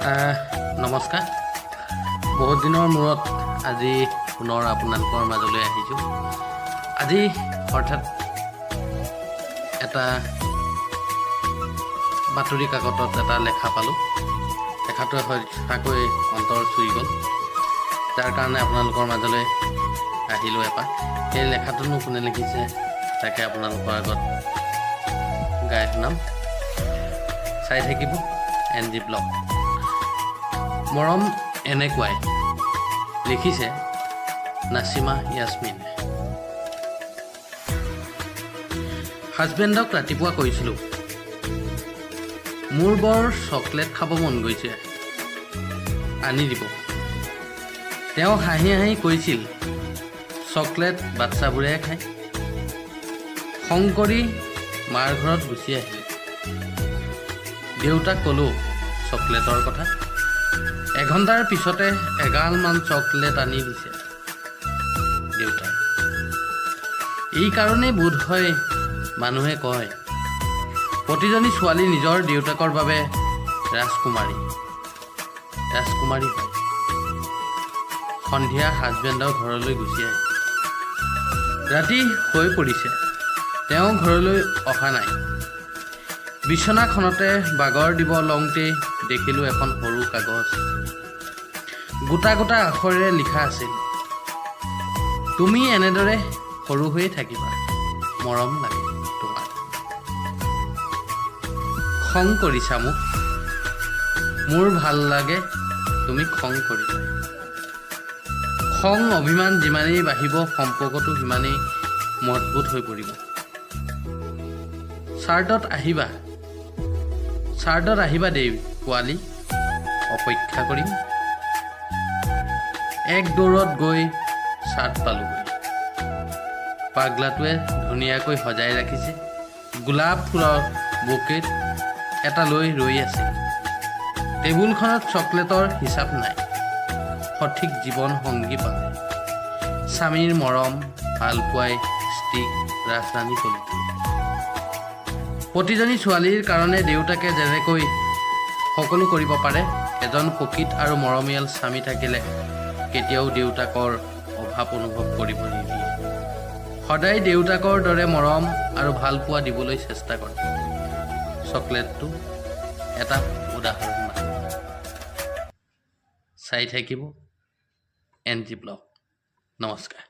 নমস্কাৰ। বহুত দিনৰ মূৰত আজি পুনৰ আপোনালোকৰ মাজলৈ আহিছোঁ। আজি অৰ্থাৎ এটা বাতৰি কাকতত এটা লেখা পালোঁ। লেখাটোৱে সঁচাকৈ অন্তৰ চুই গ'ল, যাৰ কাৰণে আপোনালোকৰ মাজলৈ আহিলোঁ এপাক। সেই লেখাটোনো কোনে লিখিছে তাকে আপোনালোকৰ আগত গাই শুনাম। চাই থাকিব NG ব্লগ। মৰম এনেকুৱাই, লিখিছে নাছিমা ইয়াছমিনে। হাজবেণ্ডক ৰাতিপুৱা কৈছিলোঁ, মোৰ বৰ চকলেট খাব মন গৈছে, আনি দিব। তেওঁ হাঁহি হাঁহি কৈছিল, চকলেট বাচ্চাবোৰে খায়। খং কৰি মাৰ ঘৰত গুচি আহিলোঁ। দেউতাক ক'লোঁ চকলেটৰ কথা। এঘণ্টাৰ পিছতে এগালমান চকলেট আনি দিছে দেউতাই। এই কাৰণেই বোধ হয় মানুহে কয়, প্ৰতিজনী ছোৱালী নিজৰ দেউতাকৰ বাবে ৰাজকুমাৰী হয়। সন্ধিয়া হাজবেণ্ডৰ ঘৰলৈ গুচি আহে। ৰাতি হৈ পৰিছে, তেওঁ ঘৰলৈ অহা নাই। বিছনাখনতে বাগৰ দিব লওঁতেই দেখিলোঁ এখন সৰু কাগজ। গোটা গোটা আখৰেৰে লিখা আছিল, তুমি এনেদৰে সৰু হৈয়ে থাকিবা, মৰম লাগে তোমাক। খং কৰিছা মোক, মোৰ ভাল লাগে তুমি খং কৰিবা। খং অভিমান যিমানেই বাঢ়িব, সম্পৰ্কটো সিমানেই মজবুত হৈ পৰিব। চাৰ্টত আহিবা দেই পোৱালি, অপেক্ষা কৰিম। এক দৌৰত গৈ চাৰ্ট পালোগৈ। পাগলাটোৱে ধুনীয়াকৈ সজাই ৰাখিছে। গোলাপ ফুলৰ বুকেট এটা লৈ ৰৈ আছে। টেবুলখনত চকলেটৰ হিচাপ নাই। সঠিক জীৱন সংগী পালে। স্বামীৰ মৰম, ভালপোৱাই ষ্টিক ৰাজধানী কৰি তোলে। প্ৰতিজনী ছোৱালীৰ কাৰণে দেউতাকে যেনেকৈ সকলো কৰিব পাৰে, এজন প্ৰকৃত আৰু মৰমীয়াল স্বামী থাকিলে কেতিয়াও দেউতাকৰ অভাৱ অনুভৱ কৰিব নিদিয়ে। সদায় দেউতাকৰ দৰে মৰম আৰু ভালপোৱা দিবলৈ চেষ্টা কৰে। চকলেটটো এটা উদাহৰণ মাত্ৰ। চাই থাকিব NG ব্লগ। নমস্কাৰ।